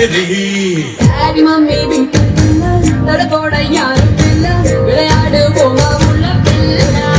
Daddy mummy bitilla nadapoda yaru pilla vilayadu pova ulla pilla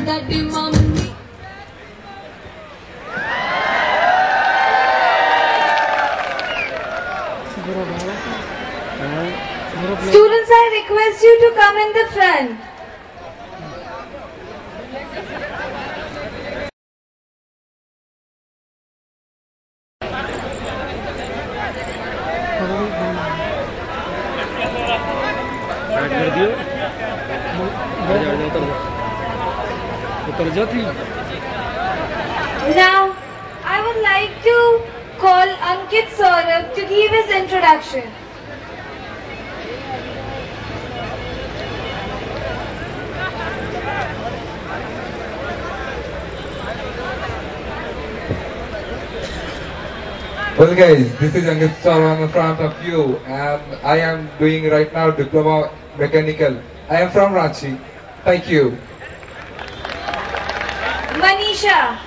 Daddy mummy. Students, I request you to come in the front. Now, I would like to call Ankit Saurabh to give his introduction. Well guys, this is Ankit Saurabh in front of you and I am doing right now Diploma Mechanical. I am from Ranchi. Thank you. Manisha.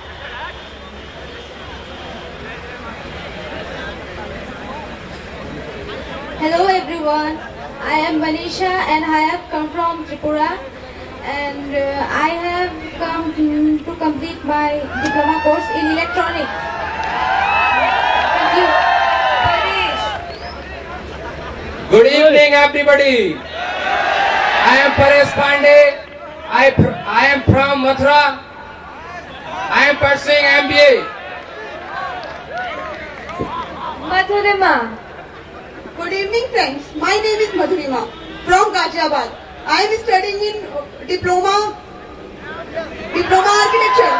Hello everyone, I am Manisha and I have come from Tripura and I have come to complete my diploma course in electronics. Thank you. Paresh. Good evening everybody. I am Paresh Pandey. I am from Mathura. I am pursuing MBA. Madhurima. Good evening friends, my name is Madhurima from Ghaziabad. I am studying in Diploma Architecture.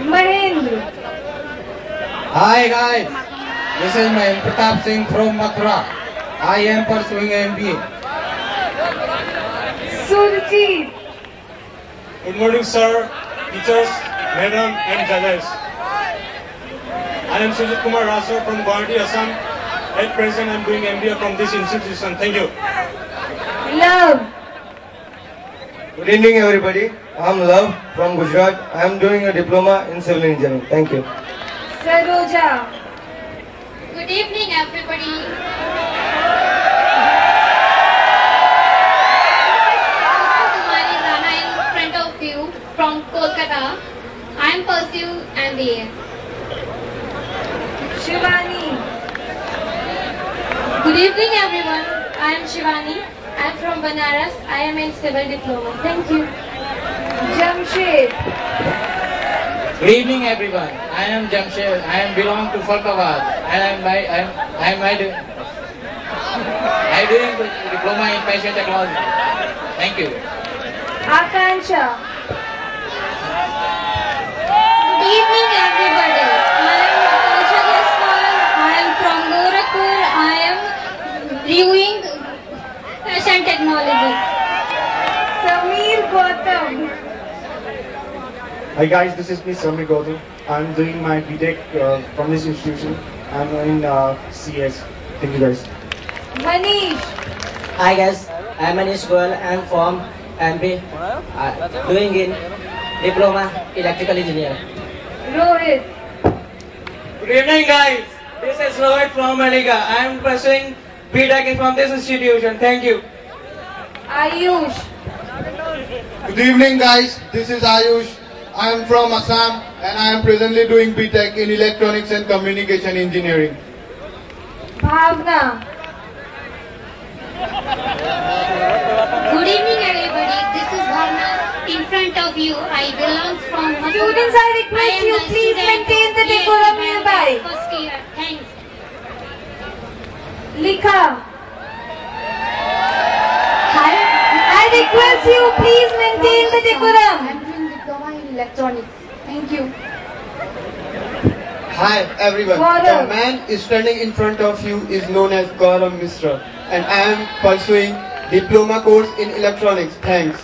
Mahendra. Hi guys, this is my Pratap Singh from Mathura. I am pursuing MBA. Surjit. Good morning sir, teachers, madam and judges. I am Sujit Kumar Raso from Guwahati, Assam. At present I am doing MBA from this institution. Thank you. Love. Good evening everybody. I am Love from Gujarat. I am doing a diploma in civil engineering. Thank you. Saroja. Good evening everybody. Kumari Rana in front of you from Kolkata. I am pursuing MBA. Shivani. Good evening everyone. I am Shivani. I am from Banaras. I am in civil diploma. Thank you. Jamshed. Good evening everyone. I am Jamshed. I am belong to Falkabad and I doing diploma in fashion technology. Thank you. Akansha. Good evening everybody. I am Akansha Jaswal. I am from Gorakhpur. I am doing fashion technology. Samir Gautam. Hi guys, this is me Samir Gautam. I'm doing my BTech from this institution. I'm in CS. Thank you guys. Manish. Hi guys, I'm Manish Goyal. I'm from MP. Doing in Diploma Electrical Engineer. Rohit. Good evening guys. This is Rohit from Maniga. I am pursuing BTech from this institution. Thank you. Ayush. Good evening, guys. This is Ayush. I am from Assam and I am presently doing BTech in Electronics and Communication Engineering. Bhavna. Good evening, everybody. This is Bhavna. In front of you, I belong from Mathura. Students, I request you please maintain the decorum nearby. First year. Thanks. Likha. I request you please maintain the decorum. I'm doing diploma in electronics. Thank you. Hi everyone. Gaurav. The man standing in front of you is known as Gaurav Mishra and I am pursuing diploma course in electronics. Thanks.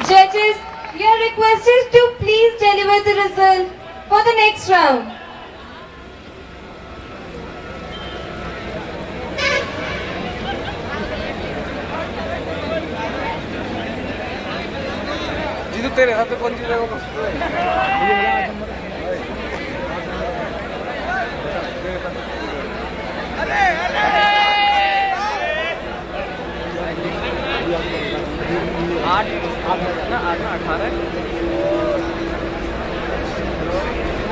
Judges, you are requested to please deliver the result for the next round. तेरे हाथ में कौन सी जगह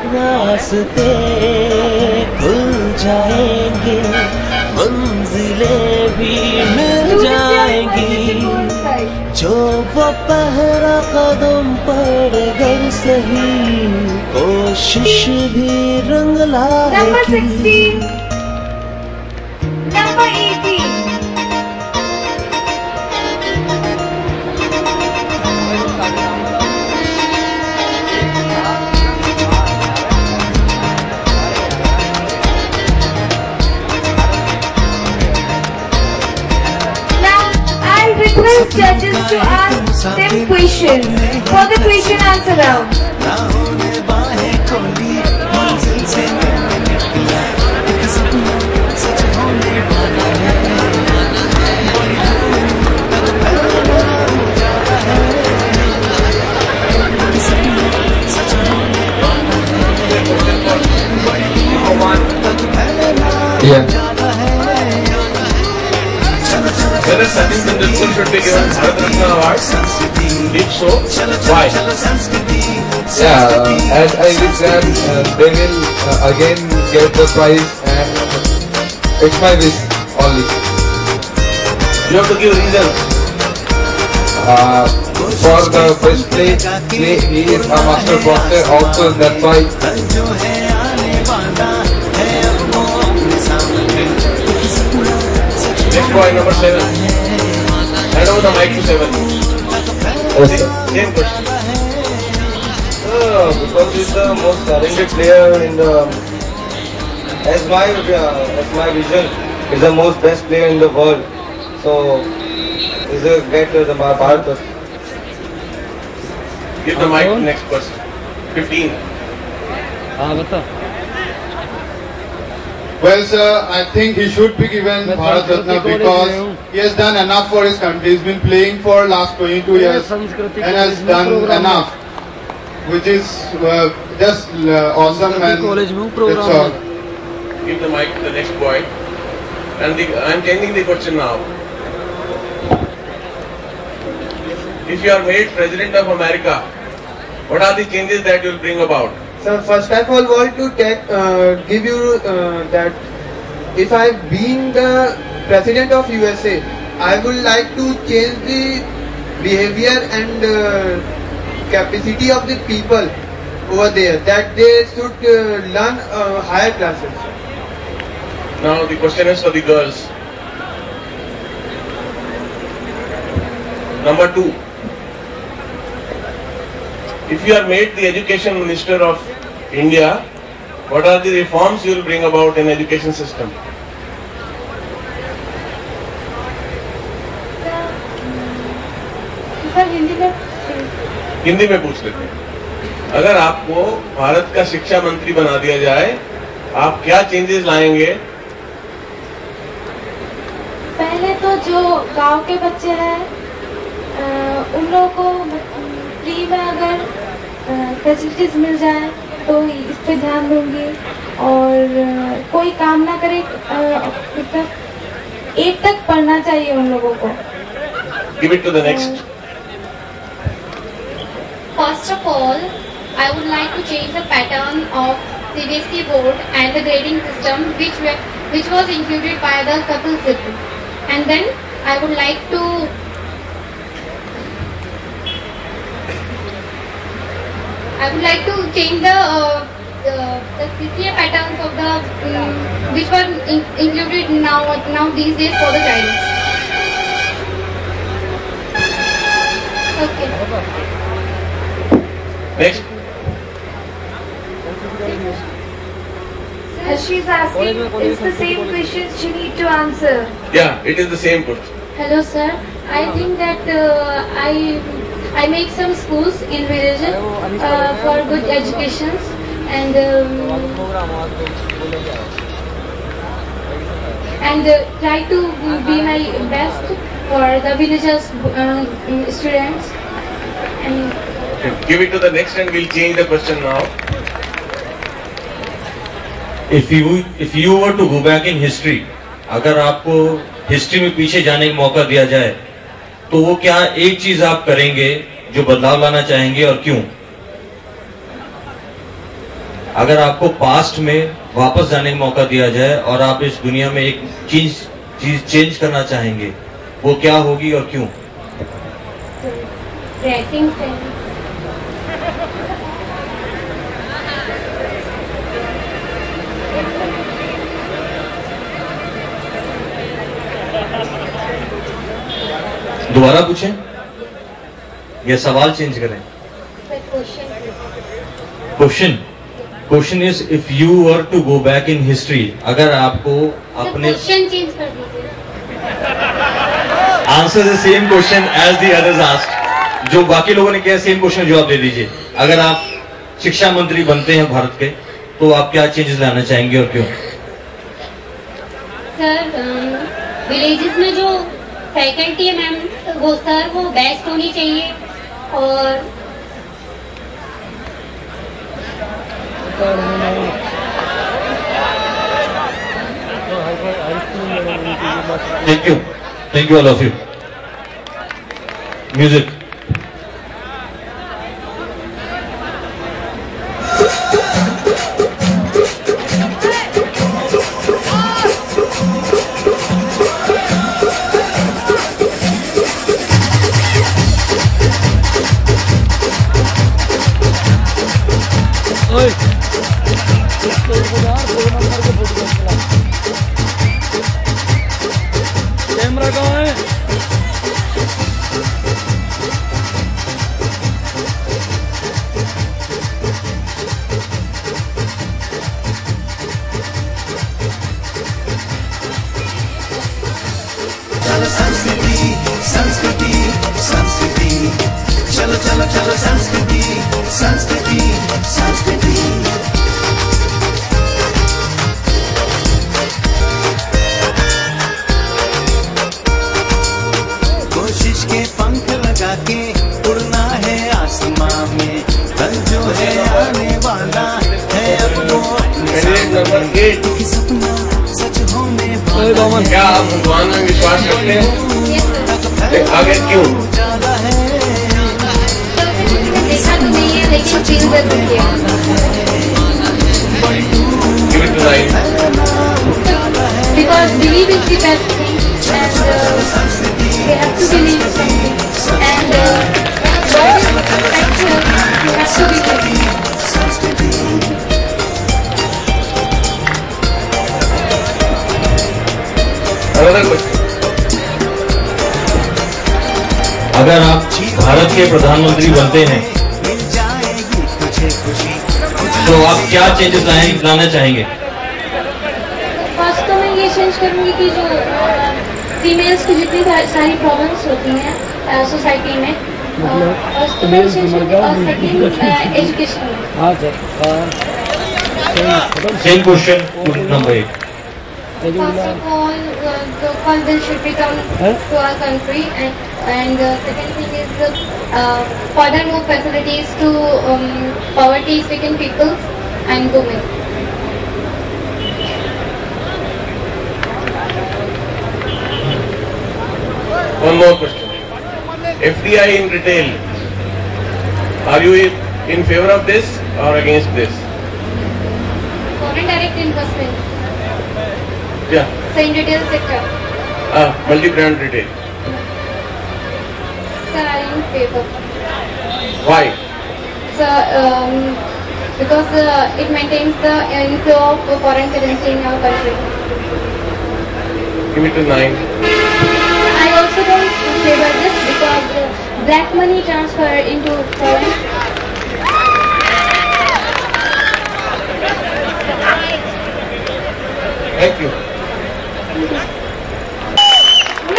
रास्ते खुल जाएंगे, मंजिलें भी मिल जाएंगी, जो वो पहला कदम पड़ेगा सही, कोशिश भी रंग लाएगी। Number 18. Request judges to ask them questions for the question answer round. Yeah. Whether Sachin Tendulkar should be given Bharat Ratna Award? If so, why? Yeah, as I wish that they will again get the prize, and it's my wish only. You have to give reasons. For the first place, he is a master boxer also, that's why. Next point, number 7. Hand over the mic to 7. Same question. Because he's the most talented player in the, as my vision, he's the most best player in the world. So he's a get the Bharat. Give the mic to next person. 15. Well, sir, I think he should be given Bharat Ratna because he has done enough for his country. He's been playing for last 22 years and has done enough, which is just awesome, and that's all. Give the mic to the next boy. And I am changing the question now. If you are made President of America, what are the changes that you will bring about? So first of all, want to give you that if I've been the President of USA, I would like to change the behavior and capacity of the people over there, that they should learn higher classes. Now the question is for the girls. Number 2. If you are made the Education Minister of India, what are the reforms you will bring about in education system? Hindi में पूछ लेते हैं। अगर आपको भारत का शिक्षा मंत्री बना दिया जाए, आप क्या चेंजेस लाएंगे? पहले तो जो गांव के बच्चे हैं उन लोगों को फ्री में अगर फैसिलिटीज मिल जाए तो इस पे ध्यान दूंगी। और कोई काम ना करे, मतलब 8 तक पढ़ना चाहिए उन लोगों को। Give it to the next. First of all, I would like to change the pattern of CBSE board and the grading system which was included by the Kapil Sibbu. And then I would like to change the CCA patterns of the which were included now these days for the guidance. Okay. Next. She's asking, it's the same question she need to answer. Yeah, it is the same question. Hello sir, I think that I make some schools in villages for good educations and try to be my best for the villagers students. And Okay, give it to the next and we'll change the question now. If you were to go back in history, अगर आपको history में पीछे जाने का मौका दिया जाए तो वो क्या एक चीज आप करेंगे जो बदलाव लाना चाहेंगे और क्यों? अगर आपको पास्ट में वापस जाने का मौका दिया जाए और आप इस दुनिया में एक चीज चेंज करना चाहेंगे, वो क्या होगी और क्यों? dressing sense. दोबारा पूछें या सवाल चेंज करें? Question is if you were to go back in history, अगर आपको अपने क्वेश्चन चेंज कर दीजिए। Answer the same question as the others asked, जो बाकी लोगों ने किया सेम क्वेश्चन जवाब दे दीजिए। अगर आप शिक्षा मंत्री बनते हैं भारत के तो आप क्या चेंजेस लाना चाहेंगे और क्यों? सर, विलेजेस में जो फैकल्टी है मैम, वो सर वो बेस्ट होनी चाहिए और thank you all of you. Music. Camera कहाँ है? चलो संस्कृति संस्कृति संस्कृति, चलो चलो चलो संस्कृति संस्कृति संस्कृति। कोशिश के पंख लगा के उड़ना है आसमां में, कल जो है आने वाला है अब वो अपने सामने, कि सपना सच होने वाला। क्या आप भगवान में विश्वास करते हैं? आगे क्यों? देखा तो नहीं है लेकिन फील जरूर किया। Give it to Ryan. Because believe is the best thing, and they have to believe something, and God is factual, you have to believe. Another question. अगर आप भारत के प्रधानमंत्री बनते हैं तो आप क्या चेंजेस लाना चाहेंगे? फर्स्ट तो मैं ये चेंज करूंगी कि जो फीमेल्स की जितनी सारी प्रॉब्लम्स होती हैं सोसाइटी में, फर्स्ट तो मैं चेंज करूंगी, और second education. Same question number 8। First of all, the first bill should be come to our country, and the second thing is further more facilities to poverty-stricken people and women. One more question. FDI in retail. Are you in favor of this or against this? Foreign direct investment. Yeah. So in retail sector. Multi-brand retail. Sir, I am in favor. Why? So because it maintains the inflow of foreign currency in our country. Give it to 9. I also don't favor this because black money transfer into foreign. Thank you.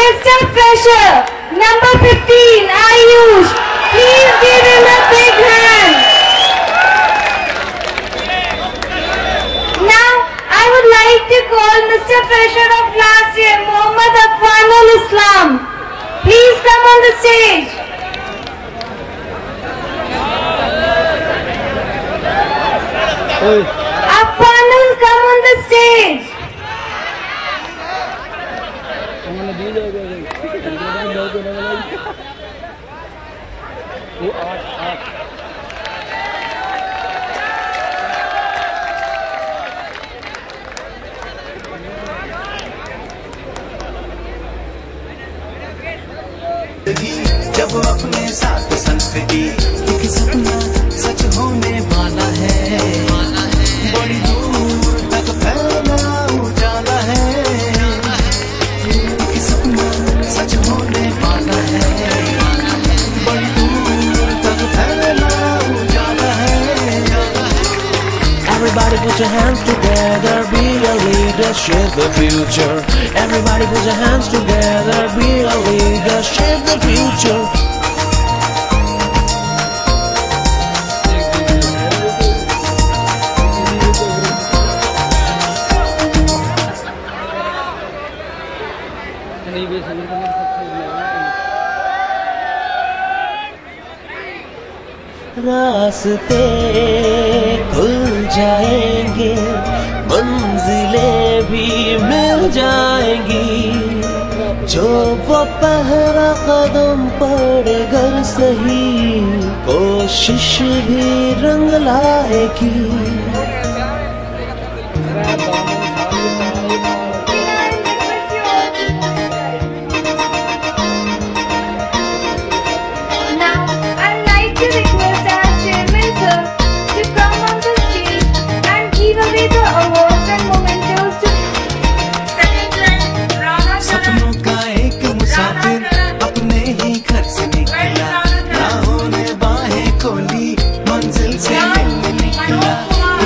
Mr. Fresher, number 15, Ayush. Please give him a big hand. Now, I would like to call Mr. Fresher of last year, Muhammad Afwanul Islam. Please come on the stage. Afwanul, come on the stage. जब अपने साथ संस्कृति एक सपना सच होने वाला है बड़ी दूर तक फैला उजाला है एक सपना सच होने वाला है बड़ी दूर तक फैला उजाला है Everybody put your hands together, be a leader, shape the future. Everybody put your hands together, be a leader, shape the future. रास्ते खुल जाएंगे, मंजिलें भी मिल जाएंगी, जो वो पहला कदम पड़े घर सही, कोशिश भी रंग लाएगी। सपनों का एक मुसाफिर अपने ही घर से निकला, राहों ने बाहें खोली, मंजिल से मिलने निकला।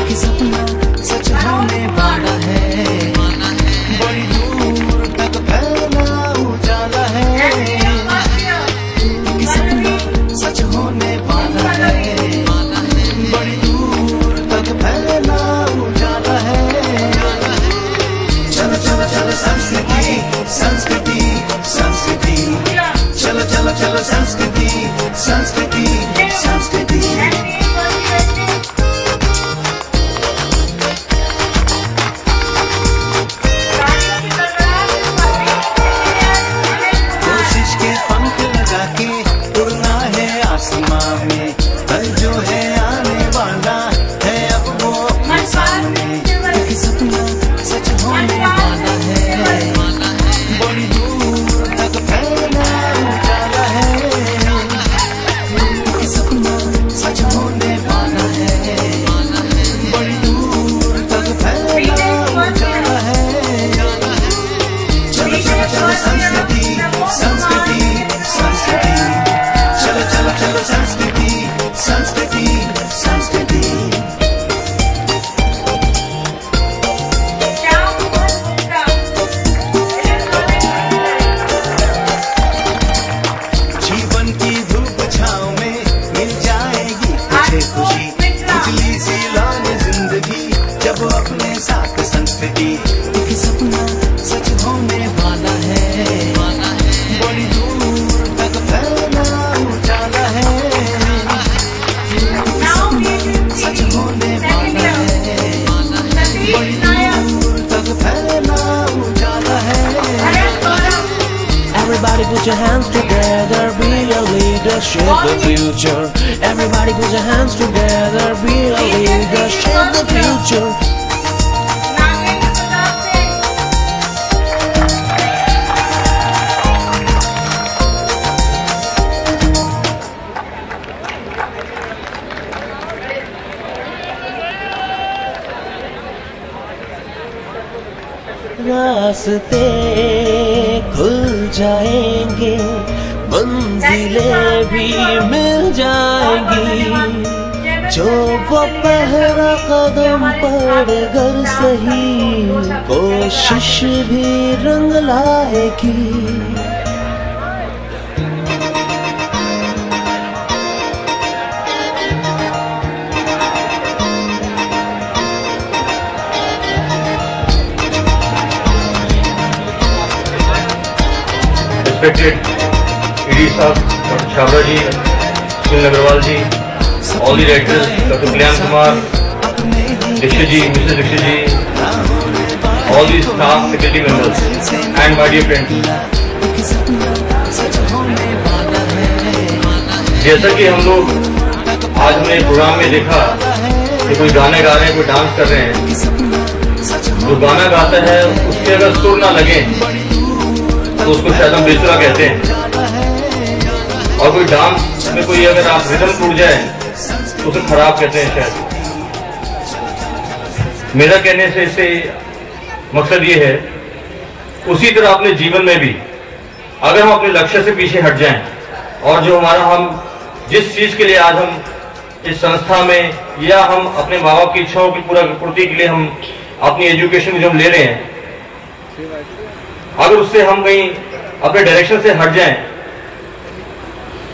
एक सपना सच होने वाला है, बड़ी दूर तक फैला उजाला है। एक सपना सच होने वाला है, बड़ी दूर तक फैला उजाला है। चलो चलो चलो संस्कृति संस्कृति संस्कृति, चलो चलो चलो संस्कृति संस्कृति संस्कृति। कोशिश के पंख लगा के उड़ना है आसमां में, कल जो है आने वाला है अब वो अपने सामने। एक सपना सच होने वाला है, बड़ी दूर तक फैला उजाला है। एक सपना सच होने वाला है, बड़ी दूर तक फैला उजाला है। चलो चलो चलो संस्कृति संस्कृति संस्कृति, चलो चलो चलो संस्कृति संस्कृति संस्कृति। जीवन की धूप छाँव में मिल जाएगी तुझे खुशी, उजली सी लाल जिंदगी जब अपने साथ संस्कृति। एक एक सपना सच होने वाला है, बड़ी दूर तक फैला उजाला है, सच होने वाला है, बड़ी दूर तक फैला उजाला है। Everybody put your hands together, be a leader, shape the future. Everybody put your hands together, be a leader, shape the future. रास्ते खुल जाएंगे, मंजिलें भी मिल जाएंगी, जो वो पहला कदम पड़ कर सही, कोशिश भी रंग लाएगी। Respected ED Sahab, Dr. Chhabra ji, Sunil Agarwal ji, all the directors, Dr. Kalyan Kumar, Dikshit ji, Mr. Dikshit ji, all the staff, faculty members, and my dear friends. जैसा कि हम लोग आज हमने प्रोग्राम में देखा कि कोई गाने गा रहे हैं, कोई डांस कर रहे हैं, जो गाना गाता है उसके अगर सुर ना लगे तो उसको शायद हम बेसुरा कहते हैं, और कोई डांस में कोई अगर आप रिदम टूट जाए तो उसे खराब कहते हैं शायद। मेरा कहने से इससे मकसद ये है, उसी तरह अपने जीवन में भी अगर हम अपने लक्ष्य से पीछे हट जाएं और जो हमारा हम जिस चीज के लिए आज हम इस संस्था में या हम अपने माँ बाप की इच्छाओं की पूर्ति के लिए हम अपनी एजुकेशन जो हम ले रहे हैं, अगर उससे हम कहीं अपने डायरेक्शन से हट जाएं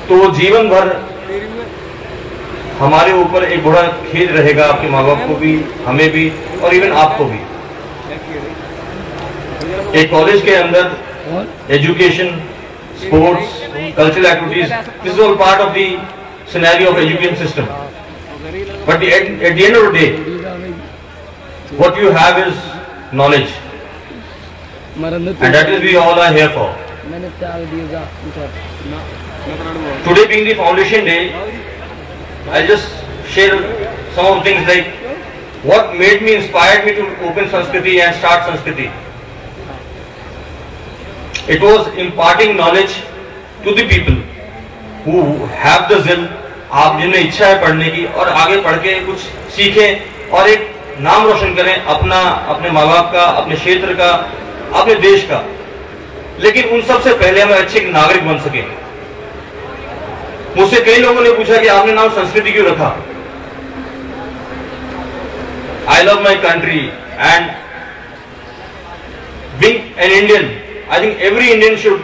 तो वो जीवन भर हमारे ऊपर एक बड़ा खेद रहेगा, आपके माँ बाप को भी, हमें भी, और इवन आपको भी। एक कॉलेज के अंदर education, sports, cultural activities, this is all part of the scenario of education system, but at the end of the day what you have is knowledge, and that is we all are here for. Today being the foundation day, I'll just share some of the things like what made me, inspired me to open Sanskriti and start Sanskriti. It was imparting knowledge to the people who have the zeal, आप जिन्हें इच्छा है पढ़ने की और आगे पढ़ के कुछ सीखें और एक नाम रोशन करें अपना, अपने माँ बाप का, अपने क्षेत्र का, अपने देश का, लेकिन उन सब से पहले हम अच्छे नागरिक बन सके। मुझसे कई लोगों ने पूछा कि आपने नाम संस्कृति क्यों रखा। I love my country and being an Indian, I think every Indian should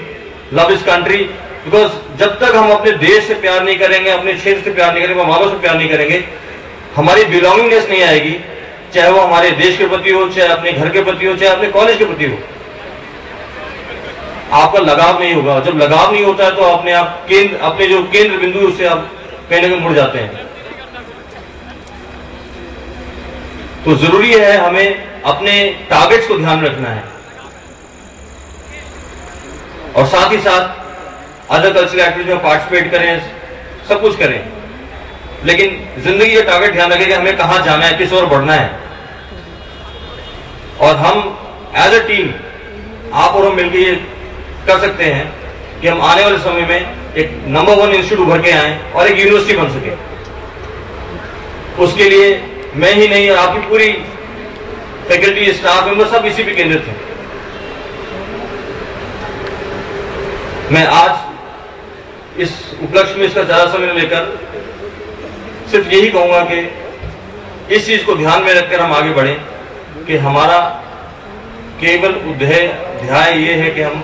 love his country, because जब तक हम अपने देश से प्यार नहीं करेंगे, अपने क्षेत्र से प्यार नहीं करेंगे, माँ बाप से प्यार नहीं करेंगे, हमारी बिलोंगिंगनेस नहीं आएगी, चाहे वो हमारे देश के प्रति हो, चाहे अपने घर के प्रति हो, चाहे अपने कॉलेज के प्रति हो। आपका लगाव नहीं होगा। जब लगाव नहीं होता है तो अपने आप अपने जो केंद्र बिंदु है उससे आप कहीं ना कहीं मुड़ जाते हैं। तो जरूरी है हमें अपने टारगेट्स को ध्यान में रखना है और साथ ही साथ अदर कल्चरल एक्टिविटीज में पार्टिसिपेट करें, सब कुछ करें, लेकिन जिंदगी का टारगेट ध्यान रखें कि हमें कहां जाना है, किस ओर बढ़ना है। और हम एज अ टीम, आप और हम मिलकर ये कर सकते हैं कि हम आने वाले समय में एक नंबर 1 इंस्टीट्यूट उभर के आए और एक यूनिवर्सिटी बन सके। उसके लिए मैं ही नहीं, आपकी पूरी फैकल्टी, स्टाफ मेंबर सब इसी पे केंद्रित थे। मैं आज इस उपलक्ष्य में इसका ज्यादा समय लेकर सिर्फ यही कहूंगा कि इस चीज को ध्यान में रखकर हम आगे बढ़ें कि हमारा केवल ध्येय ये है कि हम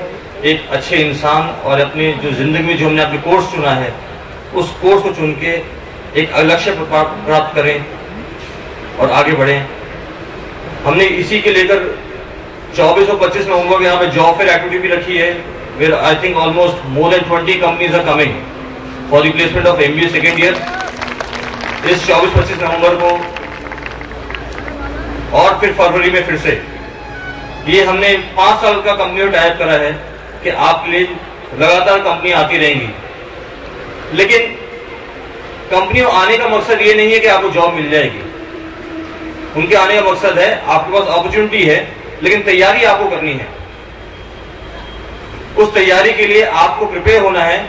एक अच्छे इंसान और अपने जो जिंदगी में जो हमने अपने कोर्स चुना है उस कोर्स को चुन के एक लक्ष्य प्राप्त करें और आगे बढ़ें। हमने इसी के लेकर 24 और 25 नवंबर को यहाँ पे जॉब फेयर एक्टिविटी भी रखी है, where I think almost more than 20 companies are coming for the placement of MBA second year. इस 24-25 नवंबर को और फिर फरवरी में फिर से ये हमने 5 साल का कंपनी टाइप करा है कि आपके लिए लगातार कंपनी आती रहेंगी। लेकिन कंपनियों आने का मकसद ये नहीं है कि आपको जॉब मिल जाएगी। उनके आने का मकसद है आपके पास अपॉर्चुनिटी है, लेकिन तैयारी आपको करनी है। उस तैयारी के लिए आपको प्रिपेयर होना है।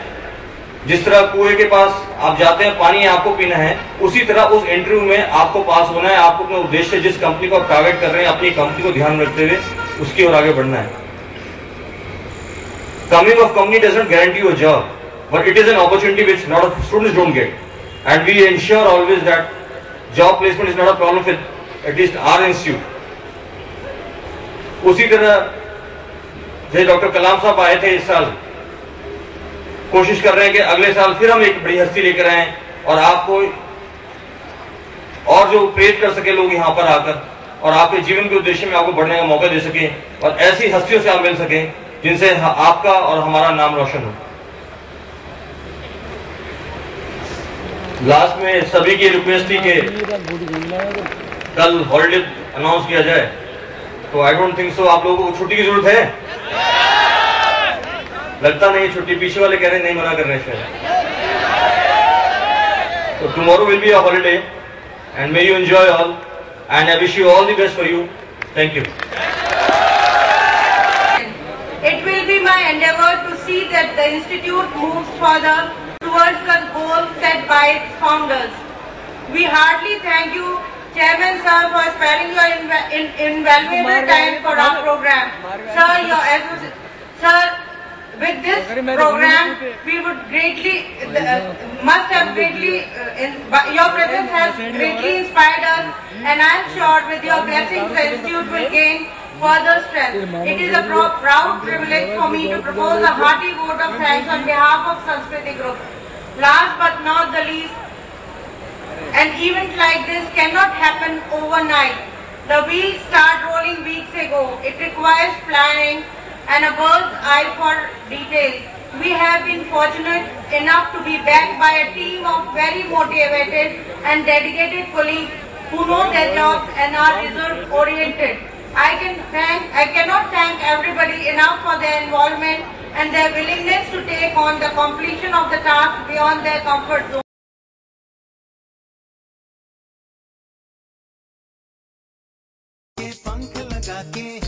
जिस तरह कुएं के पास आप जाते हैं, पानी आपको पीना है, उसी तरह उस इंटरव्यू में आपको पास होना है। आपको अपने उद्देश्य, जिस कंपनी को आप टारगेट कर रहे हैं, अपनी कंपनी को ध्यान में रखते हुए उसकी ओर आगे बढ़ना है। Coming of company doesn't guarantee you a job, but it is an opportunity which lot of students don't get, and we ensure always that job placement is not a problem with at least our institute. उसी तरह जैसे doctor कलाम साहब आए थे इस साल, कोशिश कर रहे हैं कि अगले साल फिर हम एक बड़ी हस्ती लेकर आए और आपको और जो प्रेरित कर सके लोग यहाँ पर आकर, और आपके जीवन के उद्देश्य में आपको बढ़ने का मौका दे सके, और ऐसी हस्तियों से आप मिल सके जिनसे आपका और हमारा नाम रोशन हो। लास्ट में सभी की रिक्वेस्ट थी कि कल हॉलिडे अनाउंस किया जाए, तो आई डोंट थिंक सो आप लोगों को छुट्टी की जरूरत है। लगता नहीं छुट्टी, पीछे वाले कह रहे हैं नहीं, मना कर रहे हैं शायद। तो tomorrow will be a holiday and may you enjoy all and I wish you all the best for you. Thank you. It will be my endeavor to see that the institute moves further towards the goal set by its founders. We heartily thank you, Chairman Sir, for sparing your invaluable time for our program. Sir, with this program, we would greatly, must have greatly, your presence has greatly inspired us, and I am sure with your blessings the institute will gain further strength. It is a proud privilege for me to propose a hearty vote of thanks on behalf of Sanskriti Group. Last but not the least, an event like this cannot happen overnight. The wheels start rolling weeks ago. It requires planning and a bird's eye for details. We have been fortunate enough to be backed by a team of very motivated and dedicated colleagues who know their jobs and are result-oriented. I cannot thank everybody enough for their involvement and their willingness to take on the completion of the task beyond their comfort zone. पंख लगा के